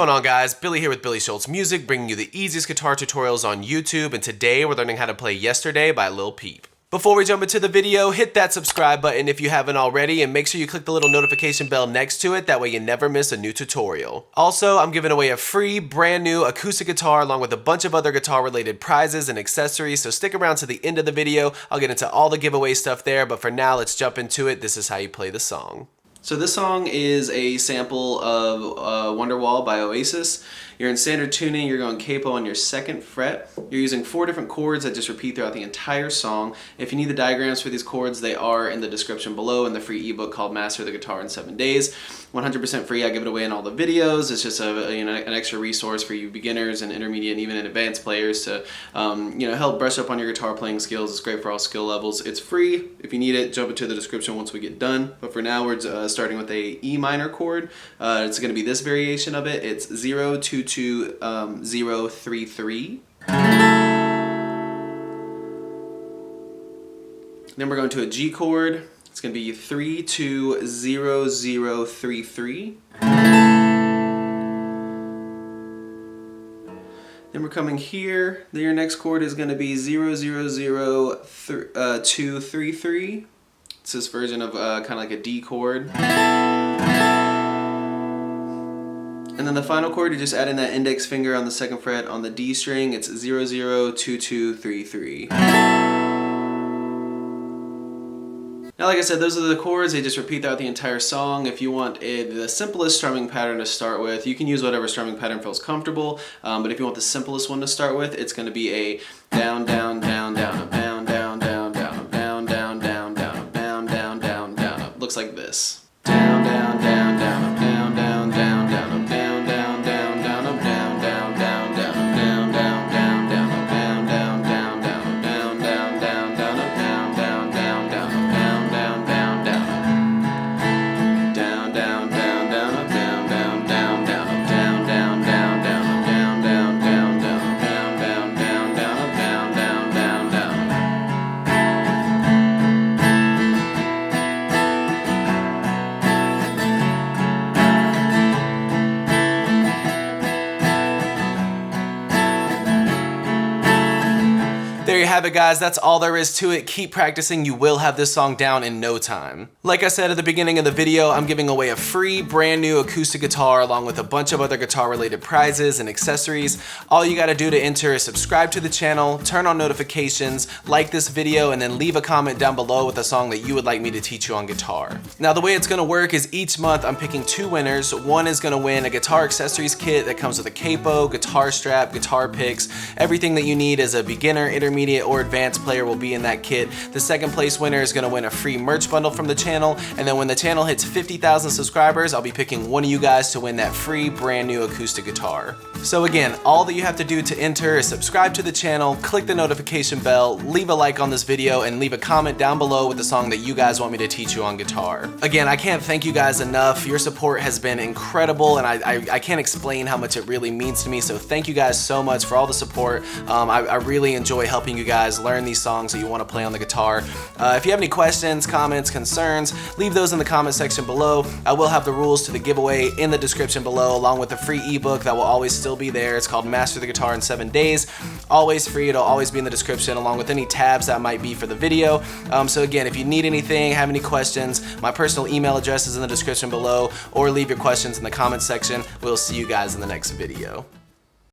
going on, guys? Billy here with billyshultzmusic, bringing you the easiest guitar tutorials on YouTube, and today we're learning how to play Yesterday by Lil Peep. Before we jump into the video, hit that subscribe button if you haven't already, and make sure you click the little notification bell next to it, that way you never miss a new tutorial. Also, I'm giving away a free, brand new acoustic guitar along with a bunch of other guitar related prizes and accessories, so stick around to the end of the video. I'll get into all the giveaway stuff there, but for now, let's jump into it. This is how you play the song. So this song is a sample of Wonderwall by Oasis. You're in standard tuning, you're going capo on your 2nd fret. You're using 4 different chords that just repeat throughout the entire song. If you need the diagrams for these chords, they are in the description below in the free ebook called Master the Guitar in 7 Days. 100% free, I give it away in all the videos. It's just an extra resource for you beginners and intermediate and even advanced players to help brush up on your guitar playing skills. It's great for all skill levels. It's free. If you need it, jump into the description once we get done. But for now, we're starting with a E minor chord. It's going to be this variation of it. It's 0, 2, 2, 0, 3, 3. Then we're going to a G chord. It's going to be 3, 2, 0, 0, 3, 3. Then we're coming here. Then your next chord is going to be 0, 0, 0, 2, 3, 3. It's this version of kind of like a D chord. And then the final chord, you're just adding that index finger on the 2nd fret on the D string. It's 0, 0, 2, 2, 3, 3. Now, like I said, those are the chords. They just repeat throughout the entire song. If you want the simplest strumming pattern to start with, you can use whatever strumming pattern feels comfortable. But if you want the simplest one to start with, it's going to be a down, down, down, down, up, down, down, down, down, up, down, down, down, down, up, down, down, down, down, up. Looks like this. Down, down, down, down, up, down, down, down, down, up, down, down, down, down, up, down, down, down, down, up, down, down, down, down, up, down, down, down, down, up, down, down, down, down, up, down, down, down, down, up, down, down, down, down, up, down, down, down, down, up, down, down, down, down, up, down, down, down, down, up, down, down, down, down, up, down, down, down, down, up, down, down, down, down. There you have it, guys. That's all there is to it. Keep practicing. You will have this song down in no time. Like I said at the beginning of the video, I'm giving away a free brand new acoustic guitar along with a bunch of other guitar related prizes and accessories. All you got to do to enter is subscribe to the channel, turn on notifications, like this video, and then leave a comment down below with a song that you would like me to teach you on guitar. Now, the way it's going to work is each month I'm picking 2 winners. One is going to win a guitar accessories kit that comes with a capo, guitar strap, guitar picks. Everything that you need as a beginner, intermediate, or advanced player will be in that kit. The 2nd place winner is going to win a free merch bundle from the channel, and then when the channel hits 50,000 subscribers, I'll be picking one of you guys to win that free brand new acoustic guitar. So again, all that you have to do to enter is subscribe to the channel, click the notification bell, leave a like on this video, and leave a comment down below with the song that you guys want me to teach you on guitar. Again, I can't thank you guys enough. Your support has been incredible, and I can't explain how much it really means to me, so thank you guys so much for all the support. I really enjoy helping you guys learn these songs that you want to play on the guitar. If you have any questions, comments, concerns, leave those in the comment section below. I will have the rules to the giveaway in the description below, along with the free ebook that will always still be there. It's called Master the Guitar in 7 Days. Always free. It'll always be in the description, along with any tabs that might be for the video. So again, if you need anything, have any questions, my personal email address is in the description below, or leave your questions in the comment section. We'll see you guys in the next video.